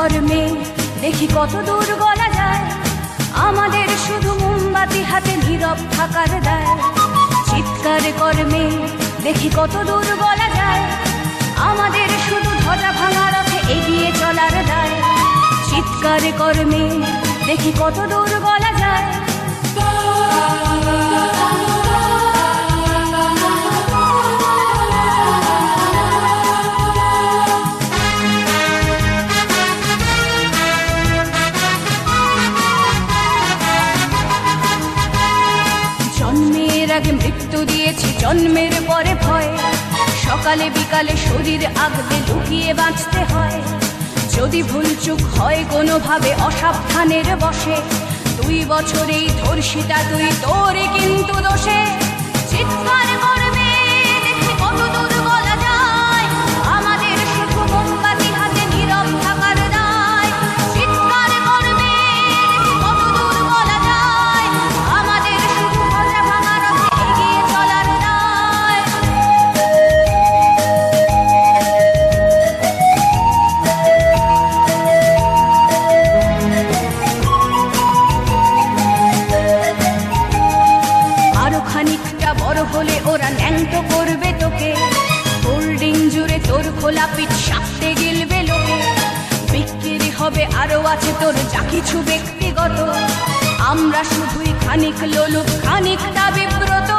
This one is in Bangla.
কর্মে দেখি কত দূর গলা যায়, আমাদের শুধু মোমবাতি হাতে নীরব থাকার দায়। চিৎকার কর্মে দেখি কত দূর গলা যায়, আমাদের শুধু ধ্বজা ভাঙা রথে এগিয়ে চলার দায়। চিৎকার কর্মে দেখি কত দূর গলা যায়। জন্মের আগে মৃত্যু দিয়েছি, জন্মের পরে ভয়। সকালে বিকালে শরীর আগলে লুকিয়ে বাঁচতে হয়। যদি ভুলচুক হয় কোনোভাবে অসাবধানের বশে, 2 বছরেই ধর্ষিতা তুই, তোরে কিন্তু দোষে। চিৎকার করবে দেখি কত দূর বলা যায়, আমাদের শুধু মোমবাতি হাতে নীরব থাকার দায়। চিৎকার করবে দেখি কত দূর বলা যায়, আমাদের শুধু ধ্বজা ভাঙা রথে এগিয়ে চলার দায়। আরো খানিকটা বড় হলে ওরা ন্যাংটো করবে তোকে, হোল্ডিং জুড়ে তোর খোলা পিঠ সাপটে গিলবে লোকে। বিক্রি হবে আরো আছে তোর যা কিছু ব্যক্তিগত, আমরা শুধুই খানিক লোলুপ খানিকটা বিব্রত।